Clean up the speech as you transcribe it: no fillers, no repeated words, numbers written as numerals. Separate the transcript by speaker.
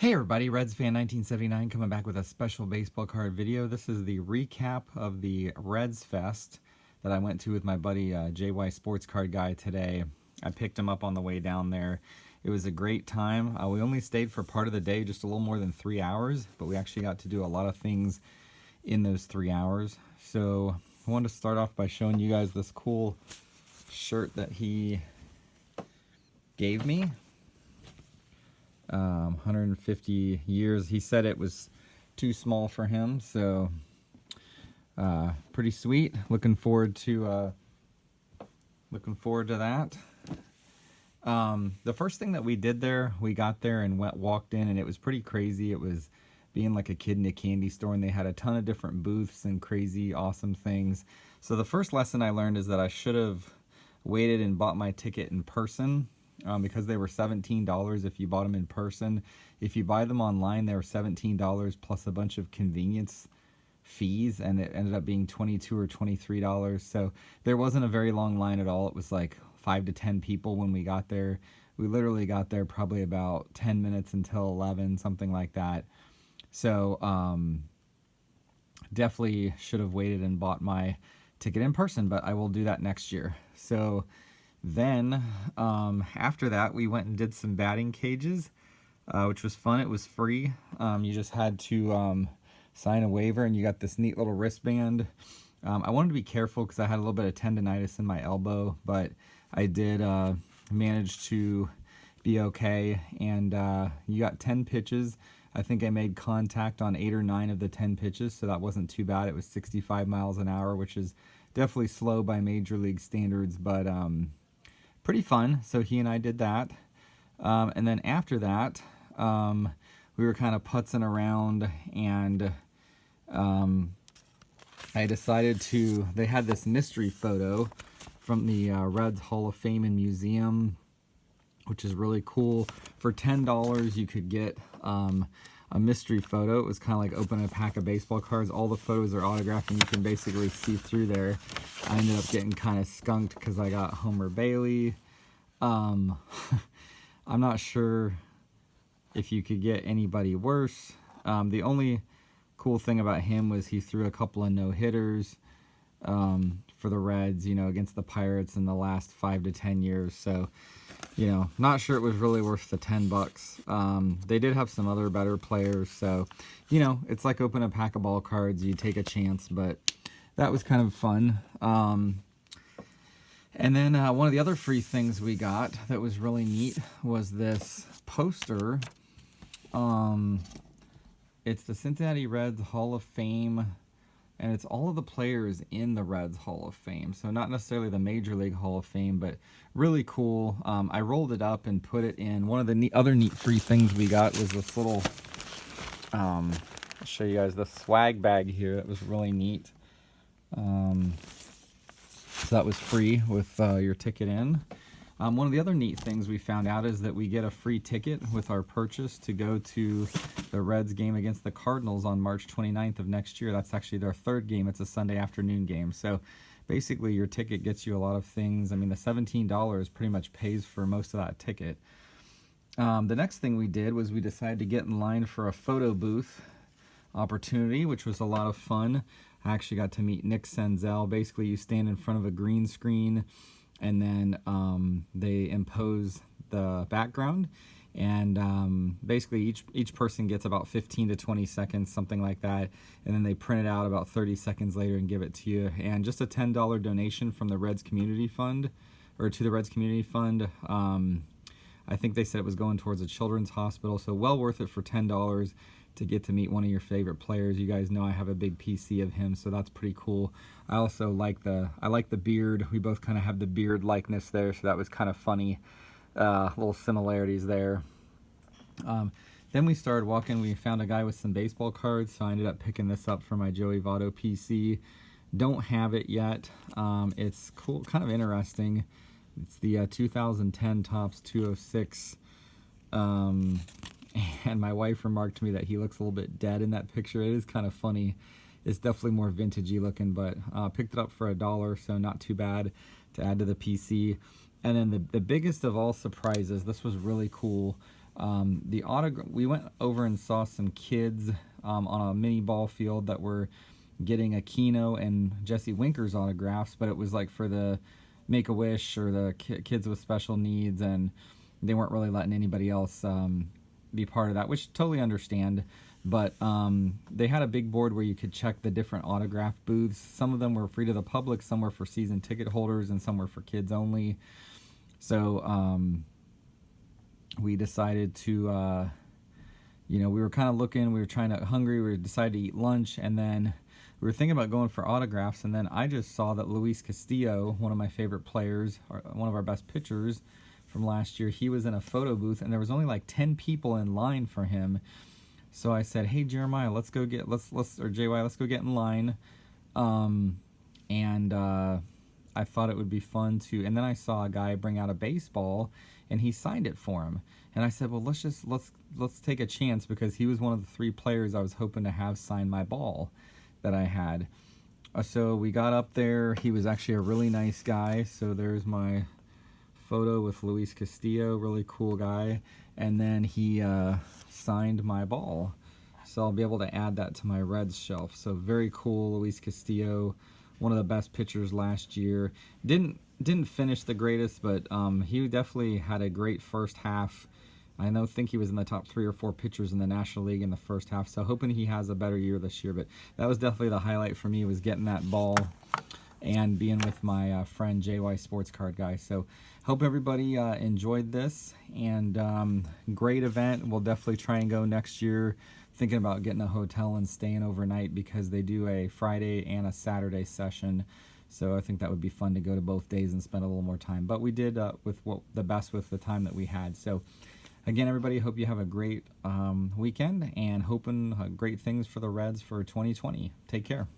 Speaker 1: Hey everybody, Reds fan 1979 coming back with a special baseball card video. This is the recap of the Reds Fest that I went to with my buddy JY Sports Card Guy today. I picked him up on the way down there. It was a great time. We only stayed for part of the day, just a little more than 3 hours, but we actually got to do a lot of things in those 3 hours. So I wanted to start off by showing you guys this cool shirt that he gave me. 150 years. He said it was too small for him, so pretty sweet. Looking forward to that. The first thing that we did there, we got there and walked in, and it was pretty crazy. It was being like a kid in a candy store, and they had a ton of different booths and crazy awesome things. So the first lesson I learned is that I should have waited and bought my ticket in person. Because they were $17 if you bought them in person. If you buy them online, they were $17 plus a bunch of convenience fees, and it ended up being $22 or $23. So there wasn't a very long line at all. It was like 5 to 10 people when we got there. We literally got there probably about 10 minutes until 11, something like that. So definitely should have waited and bought my ticket in person, but I will do that next year. So then, after that, we went and did some batting cages, which was fun. It was free. You just had to sign a waiver, and you got this neat little wristband. I wanted to be careful because I had a little bit of tendonitis in my elbow, but I did manage to be okay. And you got 10 pitches. I think I made contact on 8 or 9 of the 10 pitches, so that wasn't too bad. It was 65 miles an hour, which is definitely slow by major league standards, but pretty fun. So he and I did that. And then after that, we were kind of putzing around, and I decided they had this mystery photo from the Reds Hall of Fame and Museum, which is really cool. For $10, you could get a mystery photo. It was kind of like opening a pack of baseball cards. All the photos are autographed, and you can basically see through there. I ended up getting kind of skunked because I got Homer Bailey. I'm not sure if you could get anybody worse. The only cool thing about him was he threw a couple of no-hitters for the Reds, against the Pirates in the last 5 to 10 years. So, not sure it was really worth the $10. They did have some other better players, so, it's like open a pack of ball cards. You take a chance, but that was kind of fun. And then one of the other free things we got that was really neat was this poster. It's the Cincinnati Reds Hall of Fame, and it's all of the players in the Reds Hall of Fame. So not necessarily the Major League Hall of Fame, but really cool. I rolled it up and put it in. One of the other neat free things we got was this little, I'll show you guys the swag bag here. That was really neat. So that was free with your ticket in. One of the other neat things we found out is that we get a free ticket with our purchase to go to the Reds game against the Cardinals on March 29th of next year. That's actually their third game. It's a Sunday afternoon game. So basically your ticket gets you a lot of things. I mean, the $17 pretty much pays for most of that ticket. The next thing we did was we decided to get in line for a photo booth opportunity, which was a lot of fun. I actually got to meet Nick Senzel. Basically, you stand in front of a green screen, and then they impose the background, and basically each person gets about 15 to 20 seconds, something like that, and then they print it out about 30 seconds later and give it to you. And just a $10 donation from the Reds Community Fund, or to the Reds Community Fund. I think they said it was going towards a children's hospital, so well worth it for $10 to get to meet one of your favorite players. You guys know I have a big PC of him, so that's pretty cool. I also like the beard. We both kind of have the beard likeness there, so that was kind of funny. Little similarities there. Then we started walking. We found a guy with some baseball cards, so I ended up picking this up for my Joey Votto PC. Don't have it yet. It's cool, kind of interesting. It's the 2010 Topps 206. And my wife remarked to me that he looks a little bit dead in that picture. It is kind of funny. It's definitely more vintagey looking, but picked it up for $1, so not too bad to add to the PC. And then the biggest of all surprises, this was really cool. We went over and saw some kids on a mini ball field that were getting Aquino and Jesse Winker's autographs, but it was like for the Make-A-Wish or the kids with special needs, and they weren't really letting anybody else be part of that, which totally understand. But they had a big board where you could check the different autograph booths. Some of them were free to the public, some were for season ticket holders, and some were for kids only. So we decided to, we were kind of looking, we were hungry, we decided to eat lunch, and then we were thinking about going for autographs, and then I just saw that Luis Castillo, one of my favorite players, one of our best pitchers from last year, he was in a photo booth, and there was only like 10 people in line for him. So I said, hey, Jeremiah, let's go get in line. I thought it would be fun to, and then I saw a guy bring out a baseball, and he signed it for him. And I said, well, let's take a chance, because he was one of the 3 players I was hoping to have sign my ball that I had. So we got up there. He was actually a really nice guy. So there's my photo with Luis Castillo, really cool guy. And then he signed my ball. So I'll be able to add that to my Reds shelf. So very cool, Luis Castillo, one of the best pitchers last year. Didn't finish the greatest, but he definitely had a great first half. I think he was in the top 3 or 4 pitchers in the National League in the first half, so hoping he has a better year this year. But that was definitely the highlight for me, was getting that ball and being with my friend JY Sports Card Guy. So hope everybody enjoyed this, and great event. We'll definitely try and go next year. Thinking about getting a hotel and staying overnight, because they do a Friday and a Saturday session. So I think that would be fun to go to both days and spend a little more time. But we did with the best with the time that we had. So again, everybody, hope you have a great weekend, and hoping great things for the Reds for 2020. Take care.